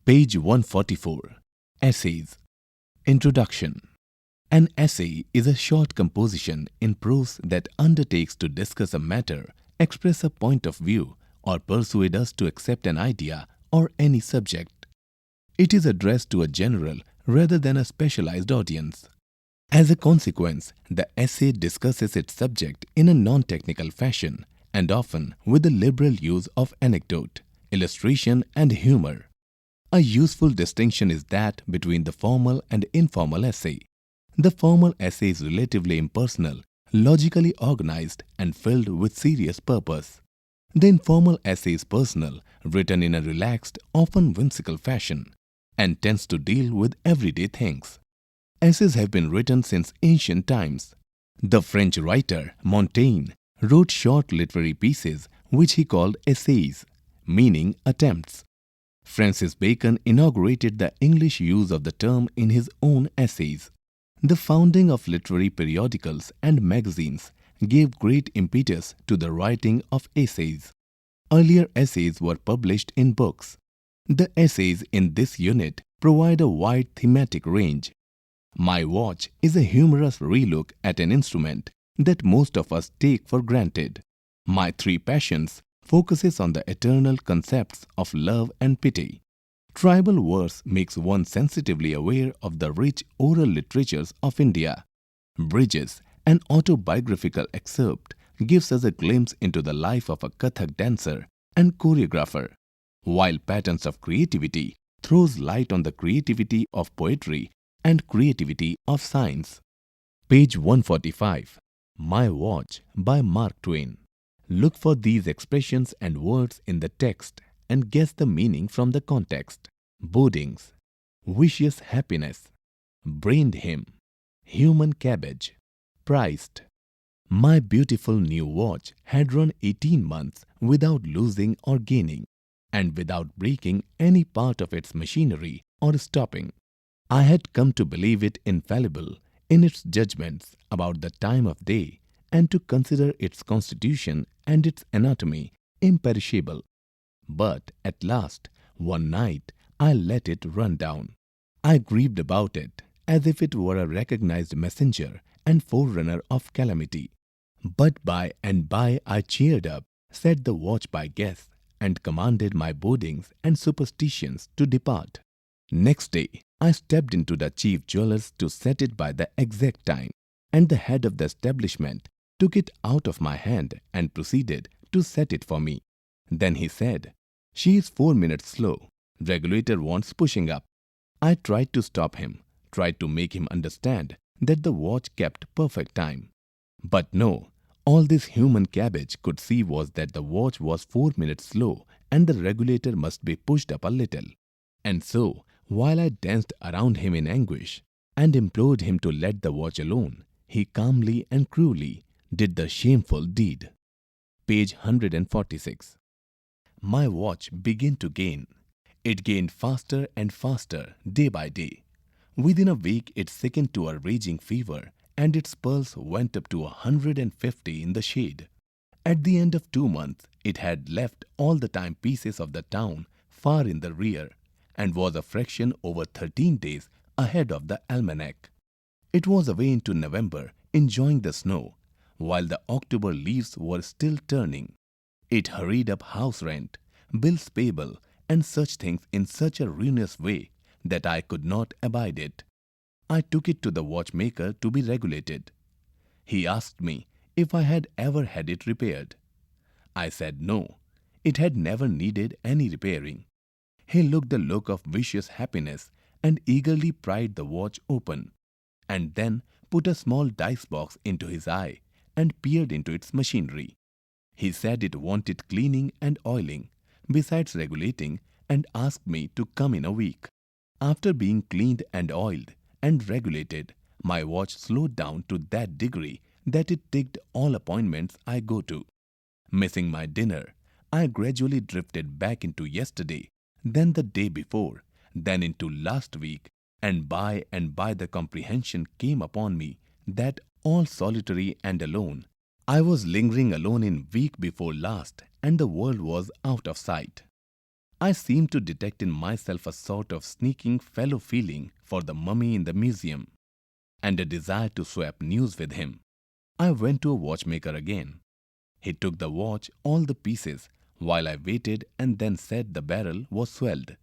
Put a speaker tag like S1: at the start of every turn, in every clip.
S1: Page 144. Essays. Introduction. An essay is a short composition in prose that undertakes to discuss a matter, express a point of view, or persuade us to accept an idea or any subject. It is addressed to a general rather than a specialized audience. As a consequence, the essay discusses its subject in a non-technical fashion and often with the liberal use of anecdote, illustration, and humor. A useful distinction is that between the formal and informal essay. The formal essay is relatively impersonal, logically organized, and filled with serious purpose. The informal essay is personal, written in a relaxed, often whimsical fashion, and tends to deal with everyday things. Essays have been written since ancient times. The French writer Montaigne wrote short literary pieces which he called essays, meaning attempts. Francis Bacon inaugurated the English use of the term in his own essays. The founding of literary periodicals and magazines gave great impetus to the writing of essays. Earlier essays were published in books. The essays in this unit provide a wide thematic range. My Watch is a humorous relook at an instrument that most of us take for granted. My Three Passions focuses on the eternal concepts of love and pity. Tribal verse makes one sensitively aware of the rich oral literatures of India. Bridges, an autobiographical excerpt, gives us a glimpse into the life of a Kathak dancer and choreographer, while Patterns of Creativity throws light on the creativity of poetry and creativity of science. Page 145. My Watch by Mark Twain. Look for these expressions and words in the text and guess the meaning from the context. Bodings, vicious happiness, brained him, human cabbage, priced. My beautiful new watch had run 18 months without losing or gaining, and without breaking any part of its machinery or stopping. I had come to believe it infallible in its judgments about the time of day and to consider its constitution and its anatomy imperishable. But at last, one night, I let it run down. I grieved about it as if it were a recognized messenger and forerunner of calamity. But by and by I cheered up, set the watch by guess, and commanded my bodings and superstitions to depart. Next day, I stepped into the chief jeweller's to set it by the exact time, and the head of the establishment took it out of my hand and proceeded to set it for me. Then he said, "She is 4 minutes slow. Regulator wants pushing up." I tried to stop him, tried to make him understand that the watch kept perfect time. But no, all this human cabbage could see was that the watch was 4 minutes slow and the regulator must be pushed up a little. And so, while I danced around him in anguish and implored him to let the watch alone, he calmly and cruelly did the shameful deed. Page 146. My watch began to gain. It gained faster and faster day by day. Within a week it sickened to a raging fever and its pulse went up to 150 in the shade. At the end of 2 months, it had left all the timepieces of the town far in the rear and was a fraction over 13 days ahead of the almanac. It was away into November, enjoying the snow, while the October leaves were still turning. It hurried up house rent, bills payable, and such things in such a ruinous way that I could not abide it. I took it to the watchmaker to be regulated. He asked me if I had ever had it repaired. I said no, it had never needed any repairing. He looked the look of vicious happiness and eagerly pried the watch open, and then put a small dice box into his eye and peered into its machinery. He said it wanted cleaning and oiling, besides regulating, and asked me to come in a week. After being cleaned and oiled and regulated, my watch slowed down to that degree that it ticked all appointments I go to. Missing my dinner, I gradually drifted back into yesterday, then the day before, then into last week, and by the comprehension came upon me that all solitary and alone, I was lingering alone in week before last and the world was out of sight. I seemed to detect in myself a sort of sneaking fellow feeling for the mummy in the museum, and a desire to swap news with him. I went to a watchmaker again. He took the watch, all the pieces, while I waited, and then said the barrel was swelled.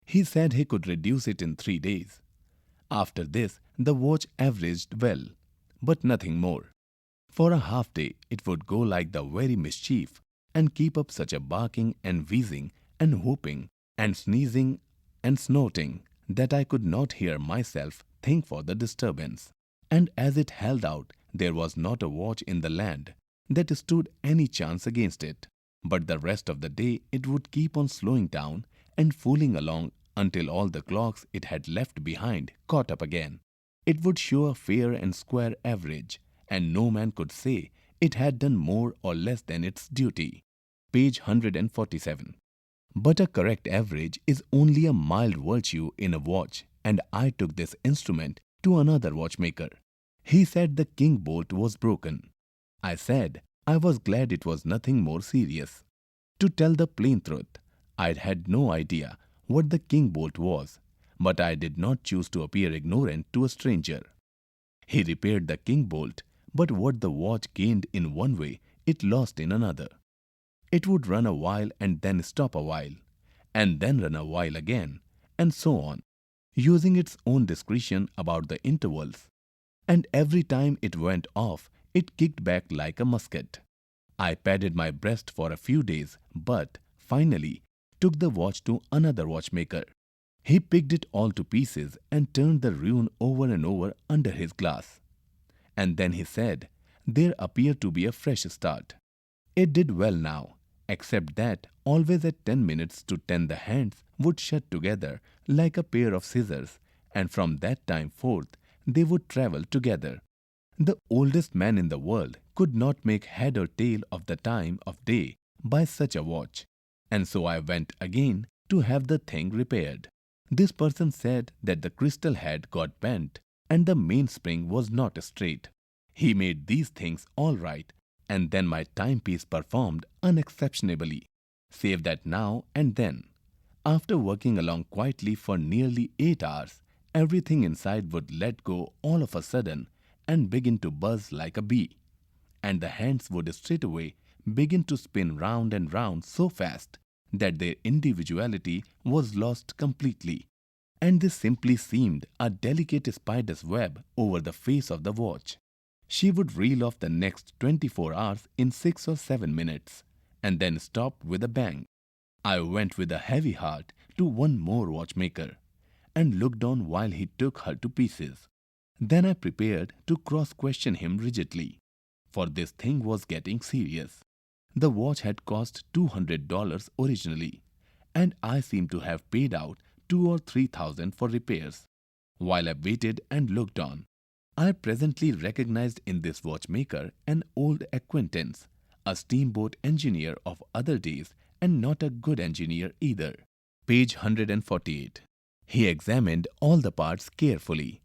S1: He said he could reduce it in 3 days. After this, the watch averaged well, but nothing more. For a half day, it would go like the very mischief, and keep up such a barking and wheezing and whooping and sneezing and snorting that I could not hear myself think for the disturbance. And as it held out, there was not a watch in the land that stood any chance against it. But the rest of the day it would keep on slowing down and fooling along until all the clocks it had left behind caught up again. It would show a fair and square average, and no man could say it had done more or less than its duty. Page 147. But a correct average is only a mild virtue in a watch, and I took this instrument to another watchmaker. He said the king bolt was broken. I said I was glad it was nothing more serious. To tell the plain truth, I had no idea what the king bolt was, but I did not choose to appear ignorant to a stranger. He repaired the king bolt, but what the watch gained in one way, it lost in another. It would run a while and then stop a while, and then run a while again, and so on, using its own discretion about the intervals. And every time it went off, it kicked back like a musket. I padded my breast for a few days, but finally took the watch to another watchmaker. He picked it all to pieces and turned the ruin over and over under his glass. And then he said there appeared to be a fresh start. It did well now, except that always at 10 minutes to 10 the hands would shut together like a pair of scissors, and from that time forth they would travel together. The oldest man in the world could not make head or tail of the time of day by such a watch, and so I went again to have the thing repaired. This person said that the crystal had got bent and the mainspring was not straight. He made these things all right, and then my timepiece performed unexceptionably, save that now and then, after working along quietly for nearly 8 hours, everything inside would let go all of a sudden and begin to buzz like a bee, and the hands would straightway begin to spin round and round so fast that their individuality was lost completely, and this simply seemed a delicate spider's web over the face of the watch. She would reel off the next 24 hours in 6 or 7 minutes, and then stop with a bang. I went with a heavy heart to one more watchmaker, and looked on while he took her to pieces. Then I prepared to cross-question him rigidly, for this thing was getting serious. The watch had cost $200 originally, and I seemed to have paid out $2,000 or $3,000 for repairs. While I waited and looked on, I presently recognized in this watchmaker an old acquaintance, a steamboat engineer of other days, and not a good engineer either. Page 148. He examined all the parts carefully,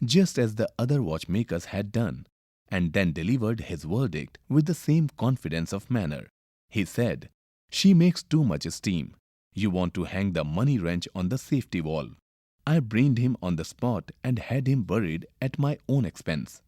S1: just as the other watchmakers had done, and then delivered his verdict with the same confidence of manner. He said, "She makes too much steam. You want to hang the money wrench on the safety valve." I brained him on the spot and had him buried at my own expense.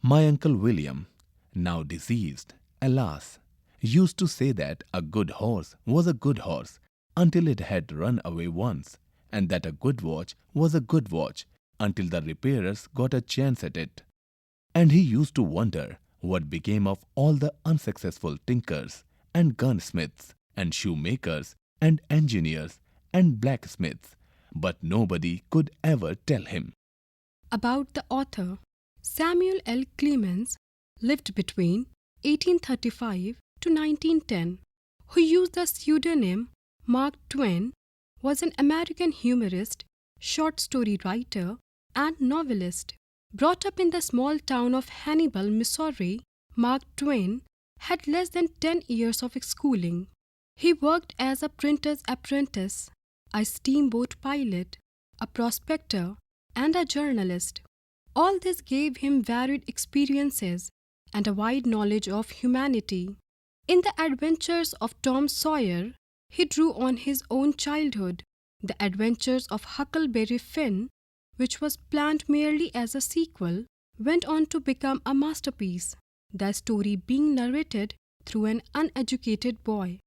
S1: My Uncle William, now deceased, alas, used to say that a good horse was a good horse until it had run away once, and that a good watch was a good watch until the repairers got a chance at it. And he used to wonder what became of all the unsuccessful tinkers and gunsmiths and shoemakers and engineers and blacksmiths, but nobody could ever tell him.
S2: About the author, Samuel L. Clemens lived between 1835 to 1910, who used the pseudonym Mark Twain, was an American humorist, short story writer, and novelist. Brought up in the small town of Hannibal, Missouri, Mark Twain had less than 10 years of schooling. He worked as a printer's apprentice, a steamboat pilot, a prospector, and a journalist. All this gave him varied experiences and a wide knowledge of humanity. In the adventures of Tom Sawyer, he drew on his own childhood, The Adventures of Huckleberry Finn, which was planned merely as a sequel, went on to become a masterpiece, the story being narrated through an uneducated boy.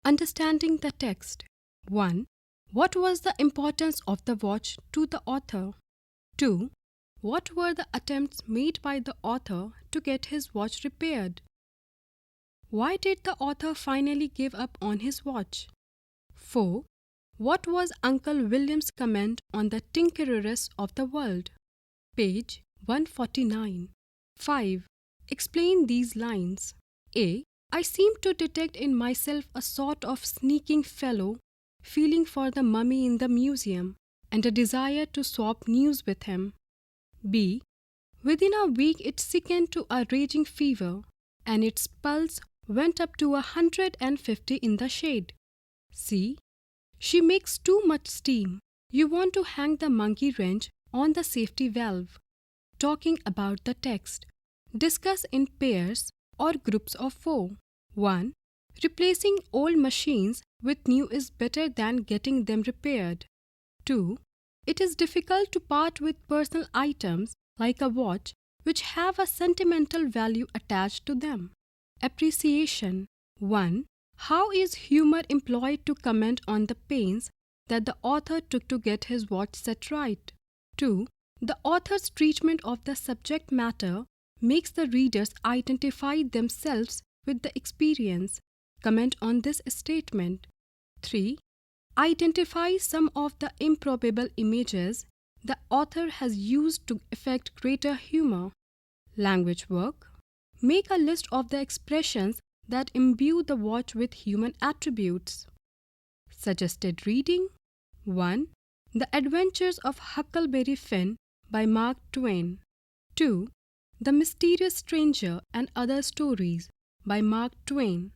S2: Understanding the text. 1. What was the importance of the watch to the author? 2. What were the attempts made by the author to get his watch repaired? Why did the author finally give up on his watch? 4. What was Uncle William's comment on the tinkerers of the world? Page 149. 5. Explain these lines. A. I seem to detect in myself a sort of sneaking fellow feeling for the mummy in the museum and a desire to swap news with him. B. Within a week it sickened to a raging fever, and its pulse went up to 150 in the shade. C. She makes too much steam. You want to hang the monkey wrench on the safety valve. Talking about the text. Discuss in pairs or groups of 4. 1. Replacing old machines with new is better than getting them repaired. 2. It is difficult to part with personal items like a watch which have a sentimental value attached to them. Appreciation. 1. How is humor employed to comment on the pains that the author took to get his watch set right? 2. The author's treatment of the subject matter makes the readers identify themselves with the experience. Comment on this statement. 3. Identify some of the improbable images the author has used to effect greater humor. Language work. Make a list of the expressions that imbue the watch with human attributes. Suggested reading. 1. The Adventures of Huckleberry Finn by Mark Twain. 2. The Mysterious Stranger and Other Stories by Mark Twain.